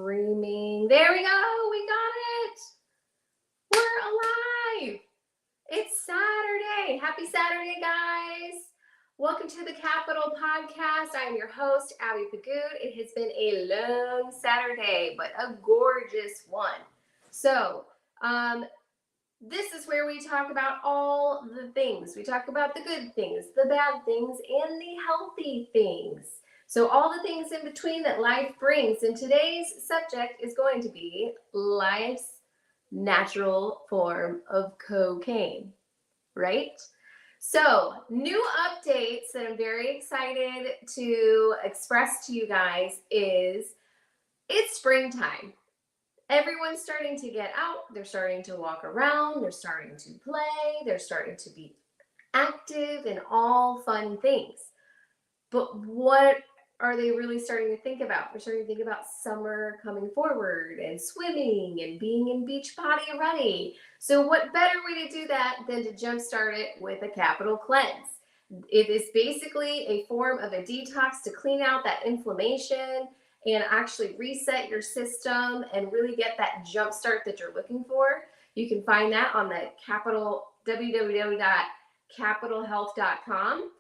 Streaming. There we go. We got it. We're alive. It's Saturday. Happy Saturday, guys. Welcome to the Capital Podcast. I am your host, Abby Pagood. It has been a long Saturday, but a gorgeous one. So, this is where we talk about all the things. We talk about the good things, the bad things, and the healthy things. So all the things in between that life brings. And today's subject is going to be life's natural form of cocaine, right? So new updates that I'm very excited to express to you guys is it's springtime. Everyone's starting to get out. They're starting to walk around. They're starting to play. They're starting to be active and all fun things. But what are they really starting to think about? They're starting to think about summer coming forward and swimming and being in beach body ready. So what better way to do that than to jumpstart it with a capital cleanse? It is basically a form of a detox to clean out that inflammation and actually reset your system and really get that jump start that you're looking for. You can find that on the www.capitalhealth.com.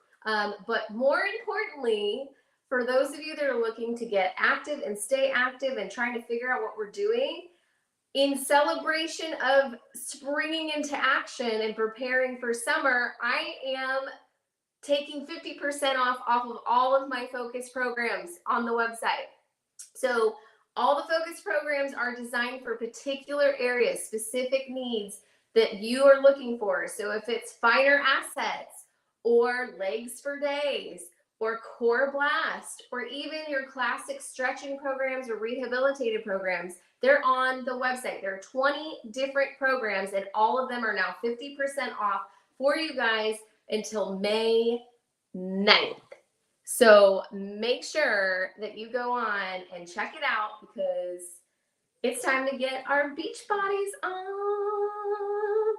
But more importantly, for those of you that are looking to get active and stay active and trying to figure out what we're doing, in celebration of springing into action and preparing for summer, I am taking 50% off of all of my focus programs on the website. So all the focus programs are designed for particular areas, specific needs that you are looking for. So if it's finer assets or legs for days or core blast or even your classic stretching programs or rehabilitative programs, they're on the website. There are 20 different programs and all of them are now 50% off for you guys until May 9th. So make sure that you go on and check it out because it's time to get our beach bodies on.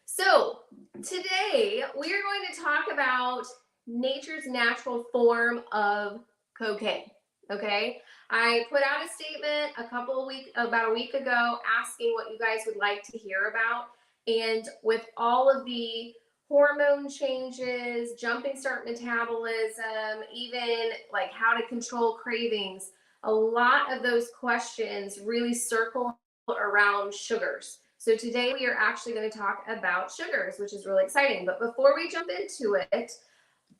So today we are going to talk about nature's natural form of cocaine. Okay, I put out a statement about a week ago asking what you guys would like to hear about, and with all of the hormone changes, jumping start metabolism, even like how to control cravings, a lot of those questions really circle around sugars. So today we are actually going to talk about sugars, which is really exciting. But before we jump into it,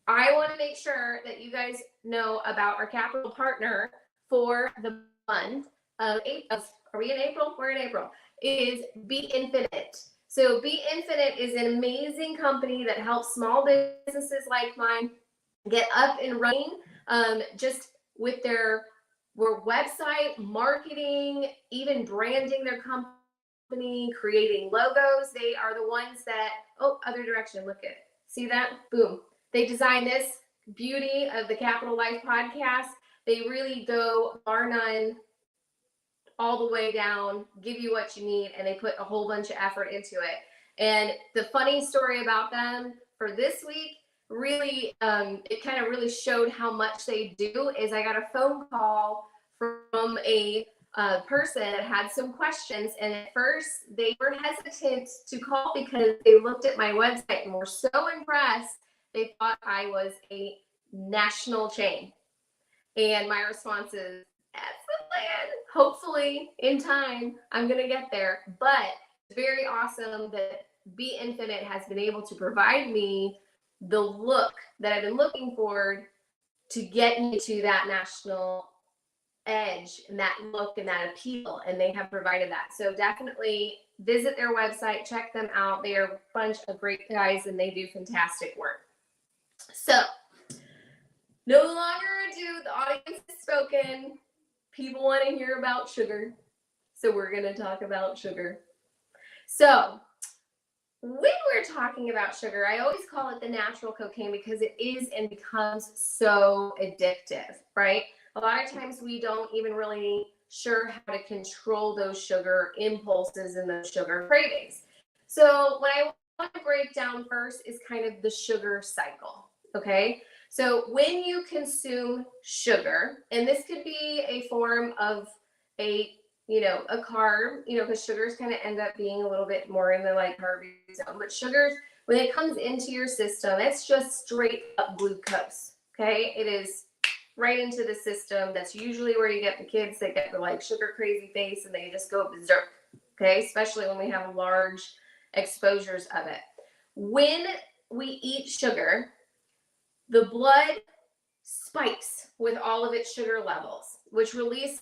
I want to make sure that you guys know about our capital partner for the month of April. Are we in April? We're in April. Is Be Infinite. So Be Infinite is an amazing company that helps small businesses like mine get up and running just with their website, marketing, even branding their company, creating logos. They are the ones that, other direction, look at, see that? Boom. They designed this beauty of the Capital Life podcast. They really go bar none all the way down, give you what you need, and they put a whole bunch of effort into it. And the funny story about them for this week, really, it kind of really showed how much they do is I got a phone call from a person that had some questions, and at first they were hesitant to call because they looked at my website and were so impressed. They thought I was a national chain. And my response is, excellent. Hopefully in time, I'm going to get there. But it's very awesome that Be Infinite has been able to provide me the look that I've been looking for to get me to that national edge and that look and that appeal. And they have provided that. So definitely visit their website, check them out. They are a bunch of great guys and they do fantastic work. So, no longer ado, the audience has spoken. People want to hear about sugar. So we're going to talk about sugar. So, when we're talking about sugar, I always call it the natural cocaine because it is and becomes so addictive, right? A lot of times we don't even really sure how to control those sugar impulses and those sugar cravings. So, what I want to break down first is kind of the sugar cycle, okay? So when you consume sugar, and this could be a form of ate, a carb, because sugars kind of end up being a little bit more in the like carby zone. But sugars, when it comes into your system, it's just straight up glucose. Okay, it is right into the system. That's usually where you get the kids that get the like sugar crazy face and they just go berserk. Okay, especially when we have large exposures of it. When we eat sugar, the blood spikes with all of its sugar levels, which releases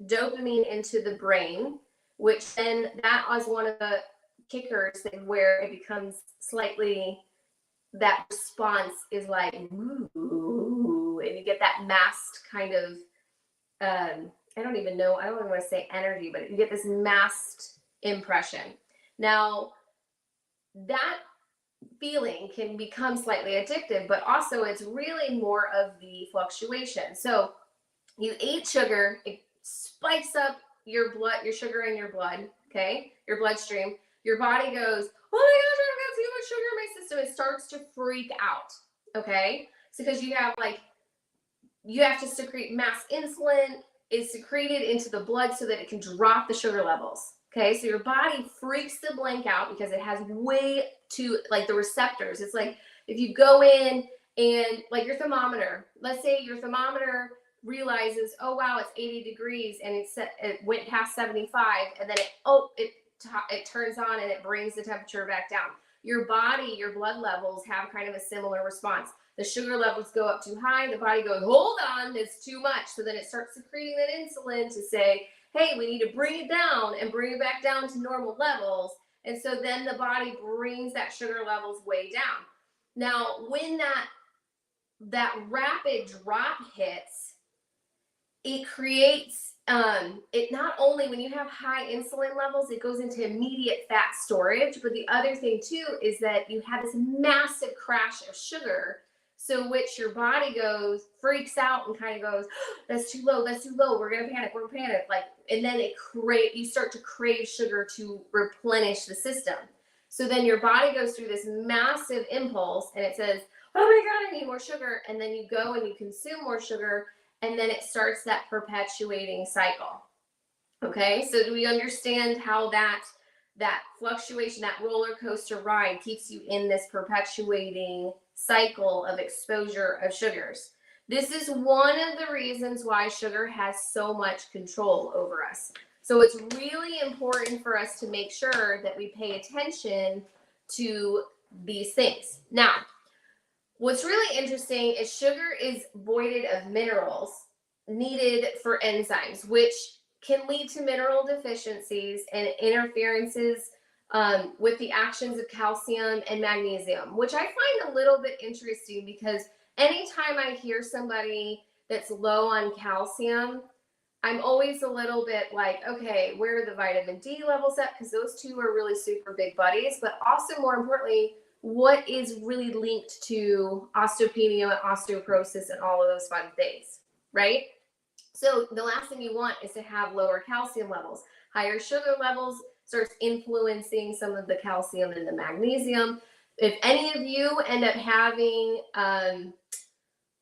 dopamine into the brain, which then that is one of the kickers where it becomes slightly, that response is like, ooh, and you get that masked kind of, I don't even want to say energy, but you get this masked impression. Now, that feeling can become slightly addictive, but also it's really more of the fluctuation. So you eat sugar, it spikes up your blood, your sugar in your blood, okay, your bloodstream. Your body goes, oh my gosh, I've got too much sugar in my system. It starts to freak out, okay? So because you have to secrete mass insulin, is secreted into the blood so that it can drop the sugar levels. Okay, so your body freaks the blank out because it has way too, like the receptors. It's like if you go in and like your thermometer, let's say your thermometer realizes, oh wow, it's 80 degrees and it went past 75, and then it turns on and it brings the temperature back down. Your body, your blood levels have kind of a similar response. The sugar levels go up too high, the body goes, hold on, it's too much. So then it starts secreting that insulin to say, hey, we need to bring it down and bring it back down to normal levels. And so then the body brings that sugar levels way down. Now, when that rapid drop hits, it creates, it not only, when you have high insulin levels, it goes into immediate fat storage, but the other thing too is that you have this massive crash of sugar. So which your body freaks out and kind of goes, oh, that's too low, we're gonna panic, like, and then you start to crave sugar to replenish the system. So then your body goes through this massive impulse and it says, oh my God, I need more sugar. And then you go and you consume more sugar, and then it starts that perpetuating cycle. Okay, so do we understand how that fluctuation, that roller coaster ride keeps you in this perpetuating cycle of exposure of sugars? This is one of the reasons why sugar has so much control over us. So it's really important for us to make sure that we pay attention to these things. Now, what's really interesting is sugar is voided of minerals needed for enzymes, which can lead to mineral deficiencies and interferences with the actions of calcium and magnesium, which I find a little bit interesting because anytime I hear somebody that's low on calcium, I'm always a little bit like, okay, where are the vitamin D levels at? Because those two are really super big buddies, but also more importantly, what is really linked to osteopenia, osteoporosis, and all of those fun things, right? So the last thing you want is to have lower calcium levels. Higher sugar levels starts influencing some of the calcium and the magnesium. If any of you end up having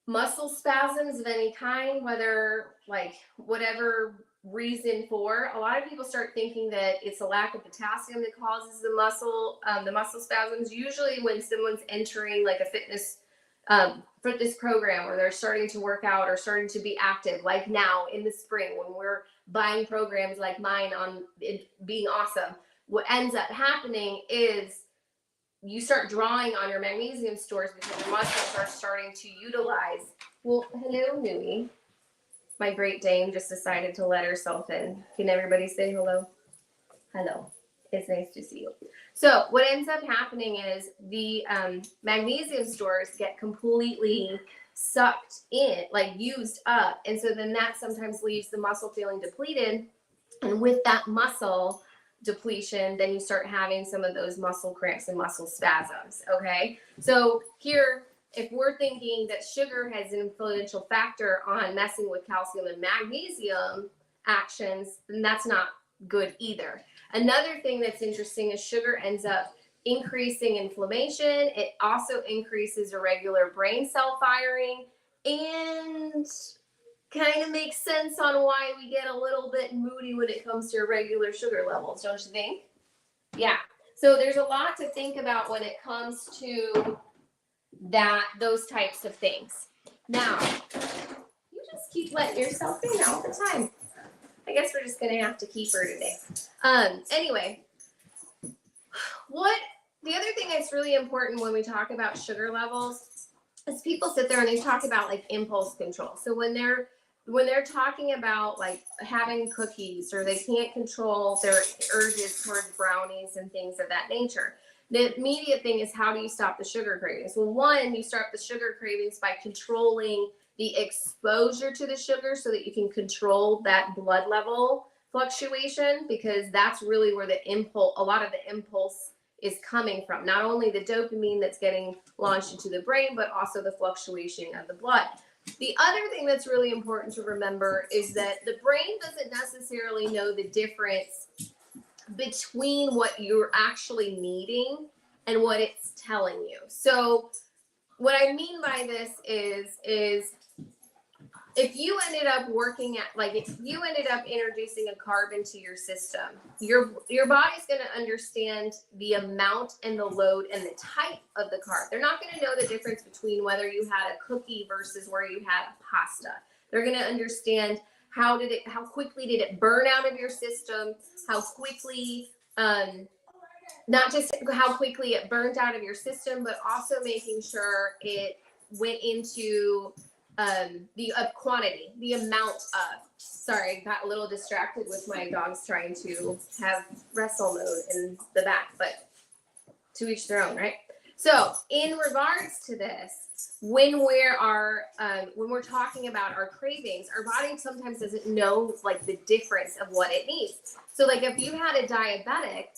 muscle spasms of any kind, whether like whatever reason for, a lot of people start thinking that it's a lack of potassium that causes the muscle spasms. Usually when someone's entering like a fitness program, or they're starting to work out or starting to be active, like now in the spring when we're buying programs like mine on it being awesome, what ends up happening is you start drawing on your magnesium stores because your muscles are starting to utilize. Well, hello, Nui. My Great Dane just decided to let herself in. Can everybody say hello? Hello. It's nice to see you. So what ends up happening is the magnesium stores get completely sucked in, like used up. And so then that sometimes leaves the muscle feeling depleted. And with that muscle depletion, then you start having some of those muscle cramps and muscle spasms. Okay. So here, if we're thinking that sugar has an influential factor on messing with calcium and magnesium actions, then that's not good either. Another thing that's interesting is sugar ends up increasing inflammation. It also increases irregular brain cell firing, and kind of makes sense on why we get a little bit moody when it comes to irregular sugar levels, don't you think? Yeah. So there's a lot to think about when it comes to those types of things. Now, you just keep letting yourself in all the time. I guess we're just gonna have to keep her today. Anyway, the other thing that's really important when we talk about sugar levels is people sit there and they talk about like impulse control. So when they're talking about like having cookies, or they can't control their urges towards brownies and things of that nature, the immediate thing is, how do you stop the sugar cravings? Well, one, you start the sugar cravings by controlling the exposure to the sugar so that you can control that blood level fluctuation, because that's really where a lot of the impulse is coming from. Not only the dopamine that's getting launched into the brain, but also the fluctuation of the blood. The other thing that's really important to remember is that the brain doesn't necessarily know the difference between what you're actually needing and what it's telling you. So what I mean by this is if you ended up introducing a carb into your system, your body's going to understand the amount and the load and the type of the carb. They're not going to know the difference between whether you had a cookie versus where you had a pasta. They're going to understand how quickly did it burn out of your system, how quickly, not just how quickly it burned out of your system, but also making sure it went into the quantity, the amount of. Sorry, got a little distracted with my dogs trying to have wrestle mode in the back, but to each their own, right? So in regards to this, when we're talking about our cravings, our body sometimes doesn't know like the difference of what it needs. So like if you had a diabetic,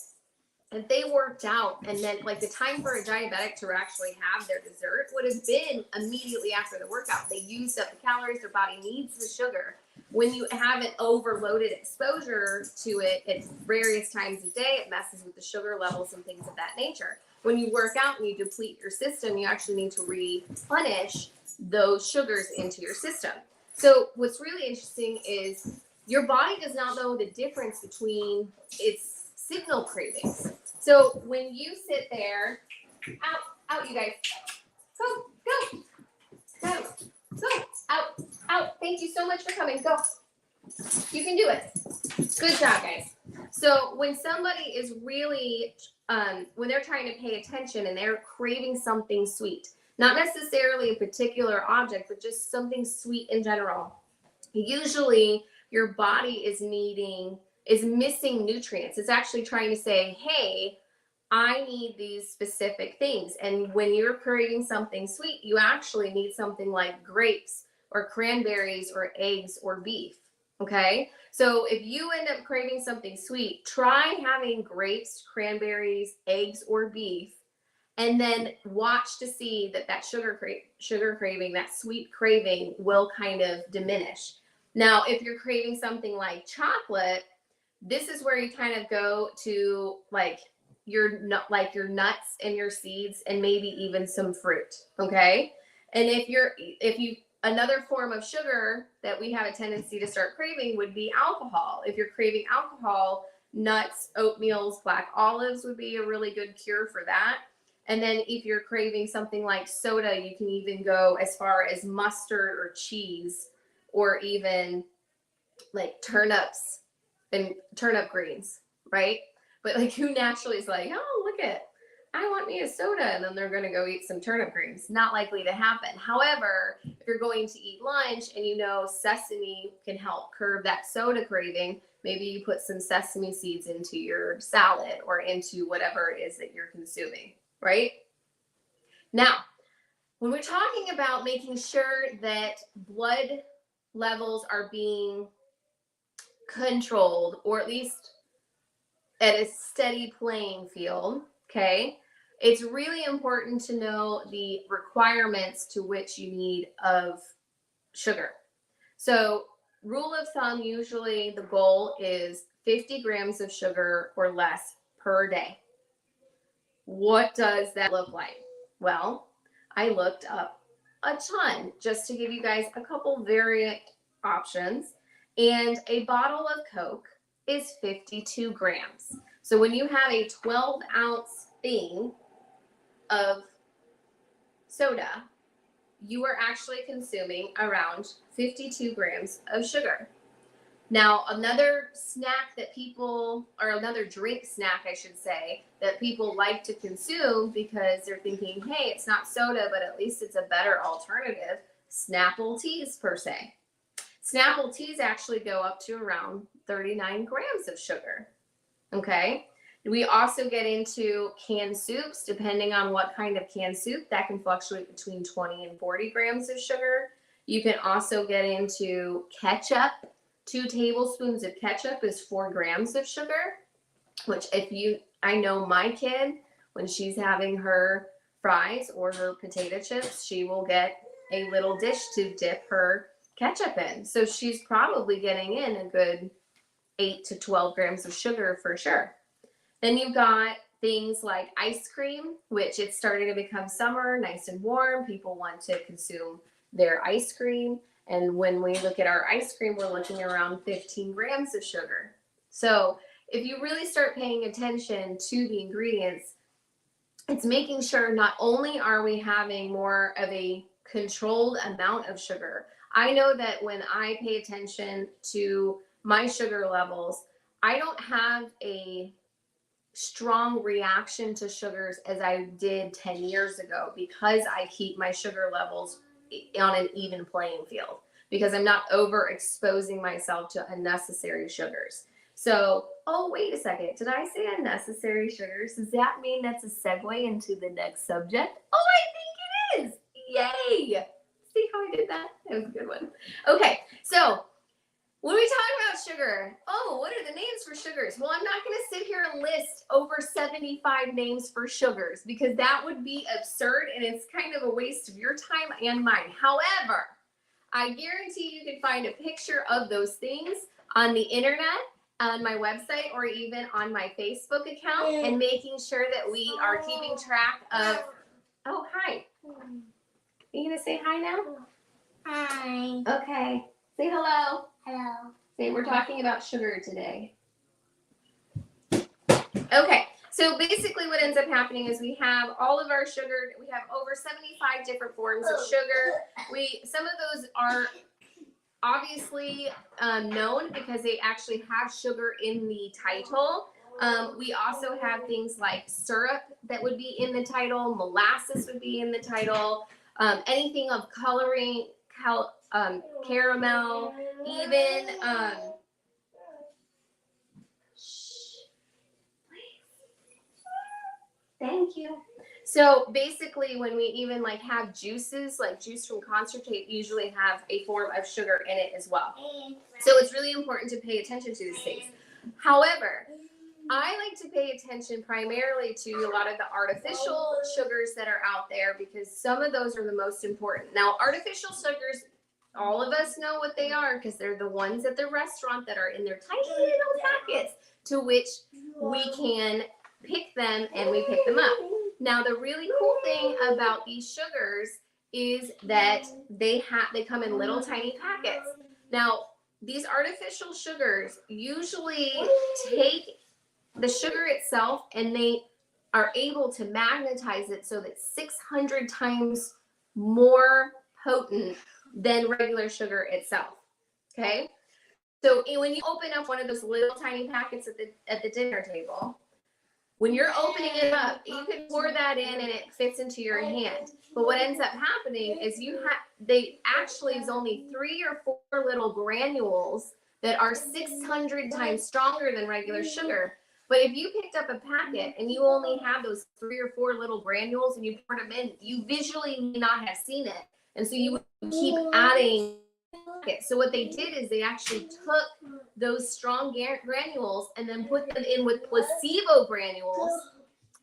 if they worked out and then like the time for a diabetic to actually have their dessert would have been immediately after the workout. They used up the calories, their body needs the sugar. When you have an overloaded exposure to it at various times of day, it messes with the sugar levels and things of that nature. When you work out and you deplete your system, you actually need to replenish those sugars into your system. So what's really interesting is your body does not know the difference between its signal cravings. So when you sit there, out, you guys, go, out. Thank you so much for coming. Go. You can do it. Good job, guys. So when somebody is really, when they're trying to pay attention and they're craving something sweet, not necessarily a particular object, but just something sweet in general, usually your body is missing nutrients. It's actually trying to say, hey, I need these specific things. And when you're craving something sweet, you actually need something like grapes or cranberries or eggs or beef. Okay. So if you end up craving something sweet, try having grapes, cranberries, eggs, or beef, and then watch to see that sugar craving, that sweet craving will kind of diminish. Now, if you're craving something like chocolate, this is where you kind of go to like your nuts and your seeds and maybe even some fruit. Okay. And if you another form of sugar that we have a tendency to start craving would be alcohol. If you're craving alcohol, nuts, oatmeals, black olives would be a really good cure for that. And then if you're craving something like soda, you can even go as far as mustard or cheese, or even like turnips and turnip greens, right? But like who naturally is like, oh, I want me a soda, and then they're going to go eat some turnip greens. Not likely to happen. However, if you're going to eat lunch and you know sesame can help curb that soda craving, maybe you put some sesame seeds into your salad or into whatever it is that you're consuming, right? Now, when we're talking about making sure that blood levels are being controlled, or at least at a steady playing field, okay, it's really important to know the requirements to which you need of sugar. So rule of thumb, usually the goal is 50 grams of sugar or less per day. What does that look like? Well, I looked up a ton just to give you guys a couple very options, and a bottle of Coke is 52 grams. So when you have a 12-ounce thing of soda, you are actually consuming around 52 grams of sugar. Now, another snack that people, or another drink snack, I should say, that people like to consume because they're thinking, hey, it's not soda, but at least it's a better alternative, Snapple teas per se. Snapple teas actually go up to around 39 grams of sugar. Okay. We also get into canned soups, depending on what kind of canned soup, that can fluctuate between 20 and 40 grams of sugar. You can also get into ketchup. 2 tablespoons of ketchup is 4 grams of sugar, which I know my kid, when she's having her fries or her potato chips, she will get a little dish to dip her ketchup in. So she's probably getting in a good 8 to 12 grams of sugar for sure. Then you've got things like ice cream, which it's starting to become summer, nice and warm. People want to consume their ice cream. And when we look at our ice cream, we're looking around 15 grams of sugar. So if you really start paying attention to the ingredients, it's making sure not only are we having more of a controlled amount of sugar. I know that when I pay attention to my sugar levels, I don't have a strong reaction to sugars as I did 10 years ago because I keep my sugar levels on an even playing field, because I'm not overexposing myself to unnecessary sugars. So, oh, wait a second. Did I say unnecessary sugars? Does that mean that's a segue into the next subject? Oh, I think it is. Yay. See how I did that? That was a good one. Okay, so when we talk about sugar, what are the names for sugars? Well, I'm not going to sit here and list over 75 names for sugars because that would be absurd and it's kind of a waste of your time and mine. However, I guarantee you can find a picture of those things on the internet, on my website, or even on my Facebook account, and making sure that we are keeping track of. Oh, hi. Are you going to say hi now? Hi. Okay. Say hello. Hello. Say we're talking about sugar today. Okay, so basically what ends up happening is we have all of our sugar. We have over 75 different forms of sugar. Some of those are obviously known because they actually have sugar in the title. We also have things like syrup that would be in the title, molasses would be in the title, anything of coloring, caramel, even thank you. So basically when we even like have juices, like juice from concentrate, usually have a form of sugar in it as well. So it's really important to pay attention to these things. However, I like to pay attention primarily to a lot of the artificial sugars that are out there because some of those are the most important. Now, artificial sugars, all of us know what they are because they're the ones at the restaurant that are in their tiny little packets to which we can pick them and we pick them up. Now, the really cool thing about these sugars is that they come in little tiny packets. Now, these artificial sugars usually take the sugar itself and they are able to magnetize it so that 600 times more potent than regular sugar itself. Okay, so when you open up one of those little tiny packets at the dinner table, when you're opening it up, you can pour that in and it fits into your hand. But what ends up happening is they actually is only 3 or 4 little granules that are 600 times stronger than regular sugar. But if you picked up a packet and you only have those 3 or 4 little granules and you poured them in, you visually may not have seen it. And so you would keep adding. So what they did is they actually took those strong granules and then put them in with placebo granules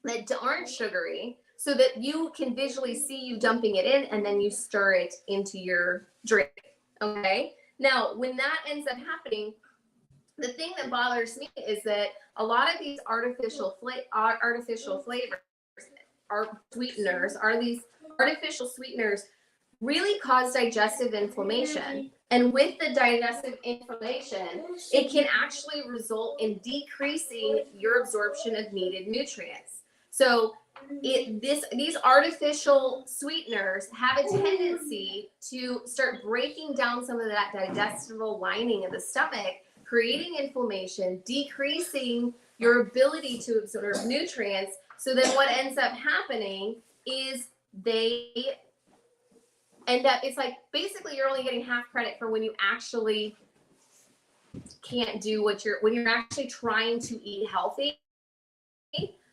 that aren't sugary so that you can visually see you dumping it in and then you stir it into your drink. Okay. Now, when that ends up happening, the thing that bothers me is that a lot of these artificial flavors are sweeteners, are these artificial sweeteners really cause digestive inflammation. And with the digestive inflammation, it can actually result in decreasing your absorption of needed nutrients. So these artificial sweeteners have a tendency to start breaking down some of that digestible lining of the stomach, creating inflammation, decreasing your ability to absorb nutrients. So then what ends up happening is they end up, it's like basically you're only getting half credit for when you actually can't do when you're actually trying to eat healthy,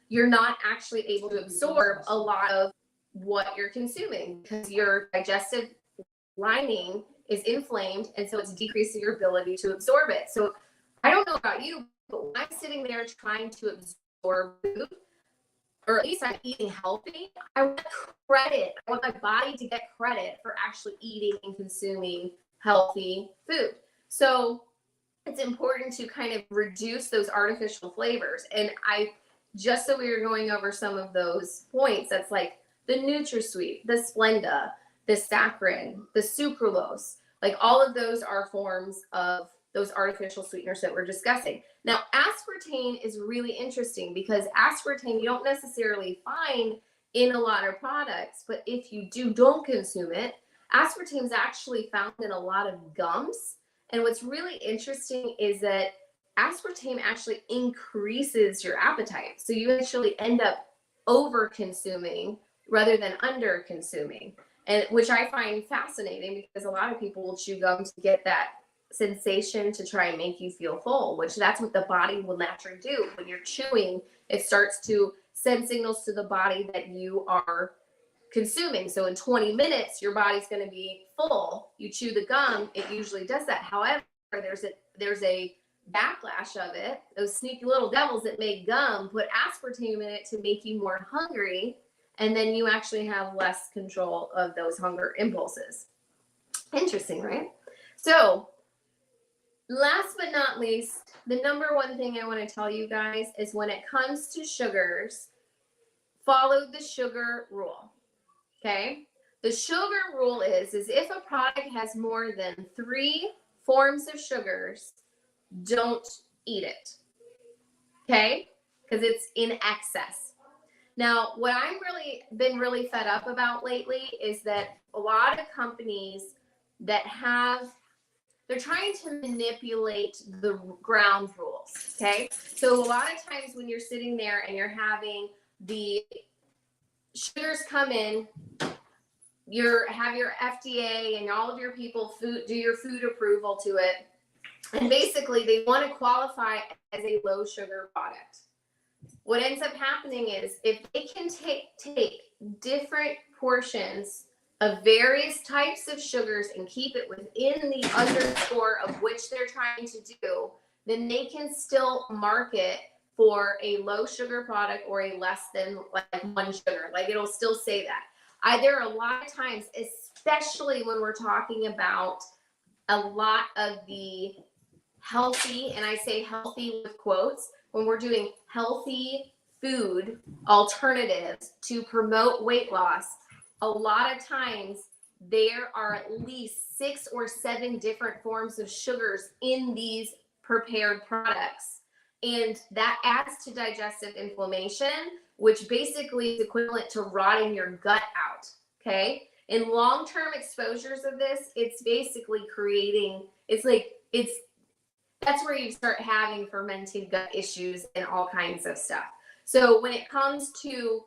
you're not actually able to absorb a lot of what you're consuming because your digestive lining is inflamed, and so it's decreasing your ability to absorb it. So I don't know about you, but when I'm sitting there trying to absorb food, or at least I'm eating healthy, I want credit. I want my body to get credit for actually eating and consuming healthy food. So it's important to kind of reduce those artificial flavors. And just so we were going over some of those points, that's like the NutraSweet, the Splenda, the saccharin, the sucralose, like all of those are forms of those artificial sweeteners that we're discussing. Now, aspartame is really interesting because aspartame you don't necessarily find in a lot of products, but if you don't consume it, aspartame is actually found in a lot of gums. And what's really interesting is that aspartame actually increases your appetite. So you actually end up over consuming rather than under consuming, and which I find fascinating because a lot of people will chew gum to get that sensation to try and make you feel full, which that's what the body will naturally do. When you're chewing, it starts to send signals to the body that you are consuming. So in 20 minutes, your body's going to be full. You chew the gum, it usually does that. However, there's a backlash of it. Those sneaky little devils that make gum put aspartame in it to make you more hungry, and then you actually have less control of those hunger impulses. Interesting, right? So last but not least, the number one thing I want to tell you guys is when it comes to sugars, follow the sugar rule. Okay? The sugar rule is if a product has more than 3 forms of sugars, don't eat it. Okay? Because it's in excess. Now, what I'm been really fed up about lately is that a lot of companies that they're trying to manipulate the ground rules. Okay? So a lot of times when you're sitting there and you're having the sugars come in, have your FDA and all of your people do your food approval to it. And basically they want to qualify as a low sugar product. What ends up happening is if they can take different portions of various types of sugars and keep it within the underscore of which they're trying to do, then they can still market for a low sugar product or a less than like 1 sugar. Like it'll still say that. There are a lot of times, especially when we're talking about a lot of the healthy, and I say healthy with quotes, when we're doing healthy food alternatives to promote weight loss, a lot of times there are at least 6 or 7 different forms of sugars in these prepared products. And that adds to digestive inflammation, which basically is equivalent to rotting your gut out. Okay. In long-term exposures of this, it's basically that's where you start having fermented gut issues and all kinds of stuff. So when it comes to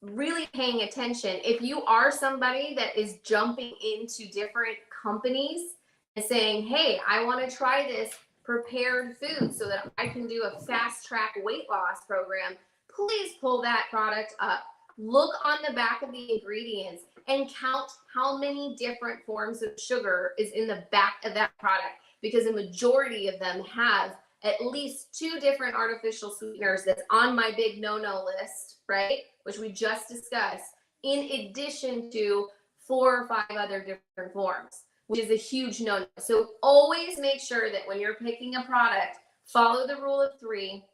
really paying attention, if you are somebody that is jumping into different companies and saying, hey, I want to try this prepared food so that I can do a fast track weight loss program, please pull that product up. Look on the back of the ingredients and count how many different forms of sugar is in the back of that product, because a majority of them have at least 2 different artificial sweeteners that's on my big no-no list, right? Which we just discussed, in addition to 4 or 5 other different forms, which is a huge no-no. So always make sure that when you're picking a product, follow the rule of 3.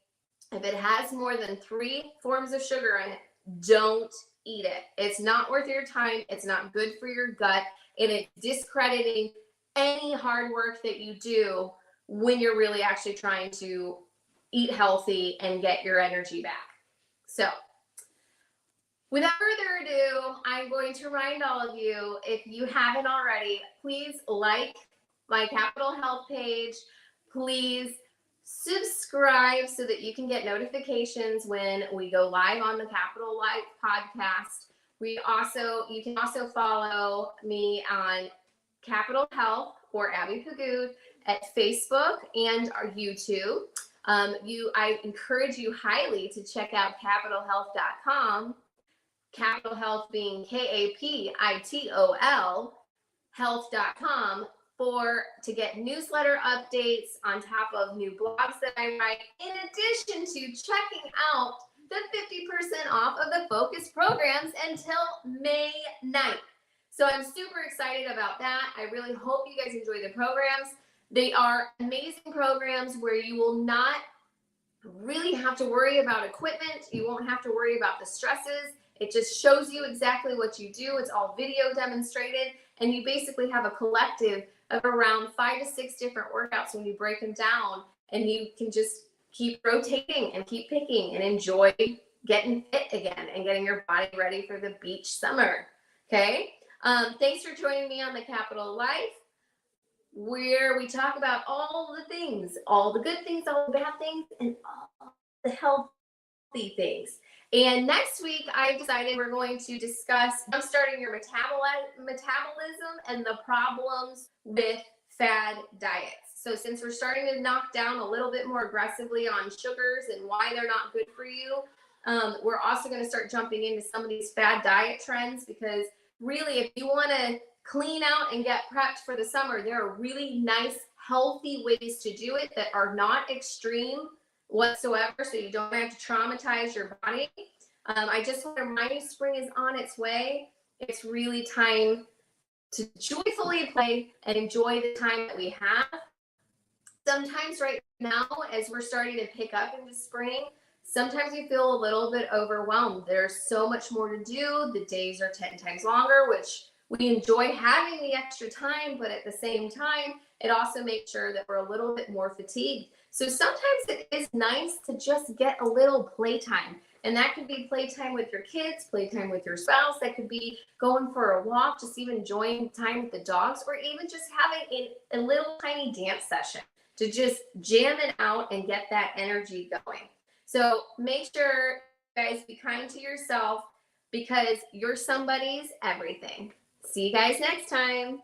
If it has more than 3 forms of sugar in it, don't eat it. It's not worth your time. It's not good for your gut. And it's discrediting any hard work that you do when you're really actually trying to eat healthy and get your energy back. So without further ado, I'm going to remind all of you, if you haven't already, please like my Capital Health page. Please subscribe so that you can get notifications when we go live on the Capital Life podcast. You can also follow me on Capital Health or Abby Pagood at Facebook and our YouTube. I encourage you highly to check out capitalhealth.com. Capital Health being KAPITOL, health.com, to get newsletter updates on top of new blogs that I write, in addition to checking out the 50% off of the Focus programs until May 9th. So I'm super excited about that. I really hope you guys enjoy the programs. They are amazing programs where you will not really have to worry about equipment. You won't have to worry about the stresses. It just shows you exactly what you do. It's all video demonstrated, and you basically have a collective of around 5 to 6 different workouts when you break them down, and you can just keep rotating and keep picking and enjoy getting fit again and getting your body ready for the beach summer. Okay. Thanks for joining me on the Capital Life, where we talk about all the things, all the good things, all the bad things, and all the healthy things. And next week, I've decided we're going to discuss starting your metabolism and the problems with fad diets. So since we're starting to knock down a little bit more aggressively on sugars and why they're not good for you, we're also going to start jumping into some of these fad diet trends, because really, if you want to clean out and get prepped for the summer, there are really nice, healthy ways to do it that are not extreme whatsoever, so you don't have to traumatize your body. I just want to remind you, spring is on its way. It's really time to joyfully play and enjoy the time that we have. Sometimes right now, as we're starting to pick up into spring, sometimes we feel a little bit overwhelmed. There's so much more to do. The days are 10 times longer, which we enjoy having the extra time, but at the same time, it also makes sure that we're a little bit more fatigued. So sometimes it is nice to just get a little playtime. And that could be playtime with your kids, playtime with your spouse. That could be going for a walk, just even enjoying time with the dogs, or even just having a little tiny dance session to just jam it out and get that energy going. So make sure, guys, be kind to yourself, because you're somebody's everything. See you guys next time.